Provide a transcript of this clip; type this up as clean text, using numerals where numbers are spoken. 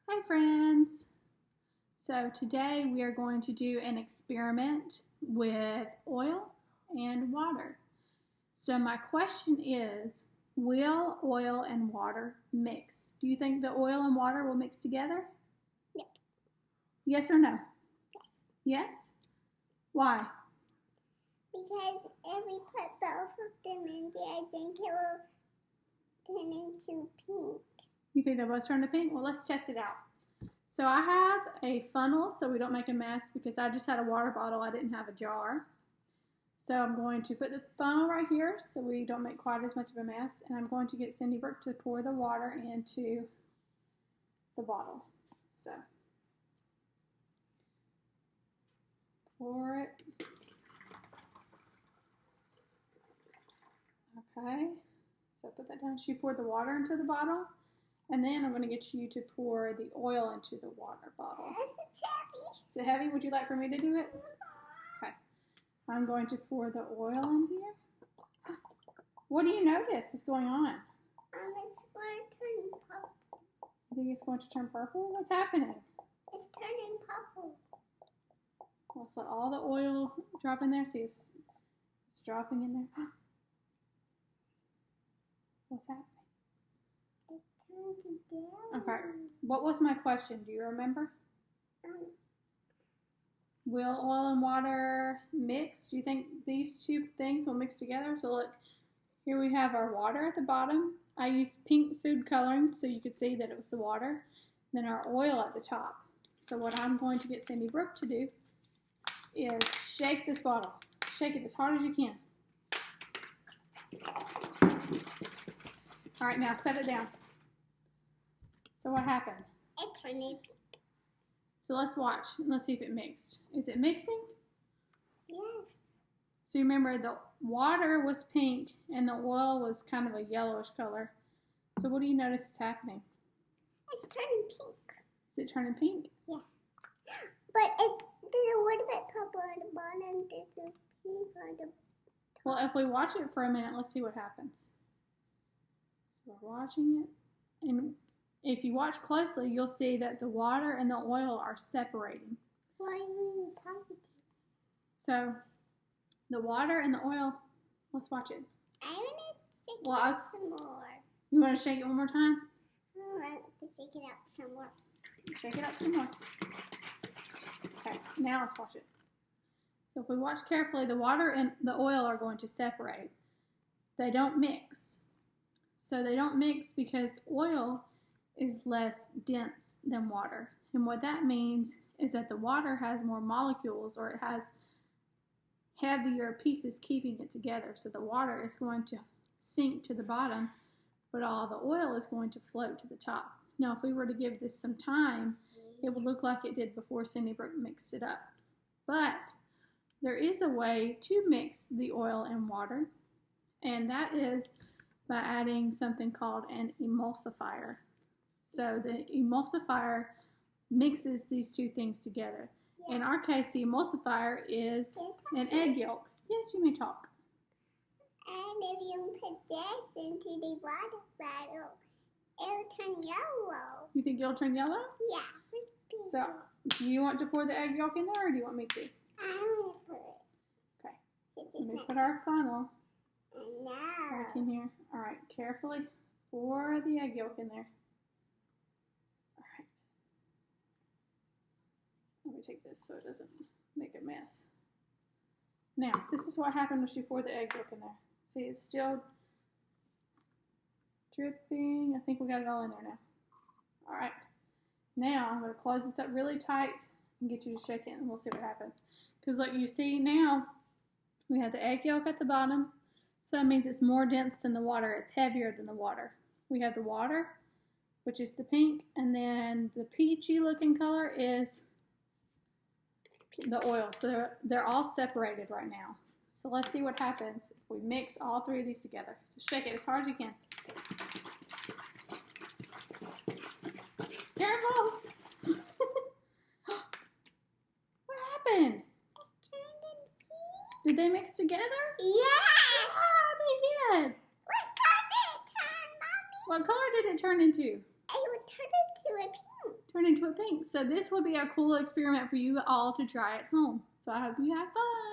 Hi friends! So today we are going to do an experiment with oil and water. So my question is, will oil and water mix? Do you think the oil and water will mix together? No. Yes or no? Yes? Why? Because if we put both of them in there, I think it will turn into pink. You think they'll both turn to pink? Well, let's test it out. So I have a funnel so we don't make a mess because I just had a water bottle. I didn't have a jar. So I'm going to put the funnel right here so we don't make quite as much of a mess. And I'm going to get Cindy Brooke to pour the water into the bottle. So pour it. Okay. So put that down. She poured the water into the bottle. And then I'm going to get you to pour the oil into the water bottle. It's heavy. Is it heavy? Would you like for me to do it? Okay. I'm going to pour the oil in here. What do you notice is going on? It's going to turn purple. You think it's going to turn purple? What's happening? It's turning purple. Let's let all the oil drop in there. See, it's dropping in there. What's happening? Okay. What was my question? Do you remember? Will oil and water mix? Do you think these two things will mix together? So look, here we have our water at the bottom. I used pink food coloring so you could see that it was the water. Then our oil at the top. So what I'm going to get Cindy Brooke to do is shake this bottle. Shake it as hard as you can. All right, now set it down. So what happened? It turned pink. So let's watch and let's see if it mixed. Is it mixing? Yes. So you remember the water was pink and the oil was kind of a yellowish color. So what do you notice is happening? It's turning pink. Is it turning pink? Yeah. But there's a little bit purple on the bottom. There's a pink on the top. Well, if we watch it for a minute, let's see what happens. So we're watching it, and if you watch closely, you'll see that the water and the oil are separating. Why are you talking? So the water and the oil, let's watch it. I want to shake it up some more. You want to shake it one more time? I want to shake it up some more. Shake it up some more. Okay, now let's watch it. So if we watch carefully, the water and the oil are going to separate. They don't mix. So they don't mix because oil is less dense than water. And what that means is that the water has more molecules, or it has heavier pieces keeping it together. So the water is going to sink to the bottom, but all the oil is going to float to the top. Now, if we were to give this some time, it would look like it did before Cindy Brooke mixed it up. But there is a way to mix the oil and water, and that is by adding something called an emulsifier. So the emulsifier mixes these two things together. Yeah. In our case, the emulsifier is an egg yolk. Yes, you may talk. And if you put this into the water bottle, it'll turn yellow. You think it'll turn yellow? Yeah. So, do you want to pour the egg yolk in there, or do you want me to? I want to put it. Okay. So Let me put our funnel no. back in here. All right, carefully pour the egg yolk in there. All right. Let me take this so it doesn't make a mess. Now, this is what happened when you pour the egg yolk in there. See, it's still dripping. I think we got it all in there now. All right. Now, I'm going to close this up really tight and get you to shake it, and we'll see what happens. Because like you see now, we have the egg yolk at the bottom. So that means it's more dense than the water. It's heavier than the water. We have the water, which is the pink, and then the peachy looking color is the oil. So they're all separated right now. So let's see what happens if we mix all three of these together. So shake it as hard as you can. Careful! What happened? It turned pink. Did they mix together? Yeah. Ah, they did. What color did it turn, Mommy? What color did it turn into? It would turn into a pink. turn into a pink. So this will be a cool experiment for you all to try at home. So I hope you have fun.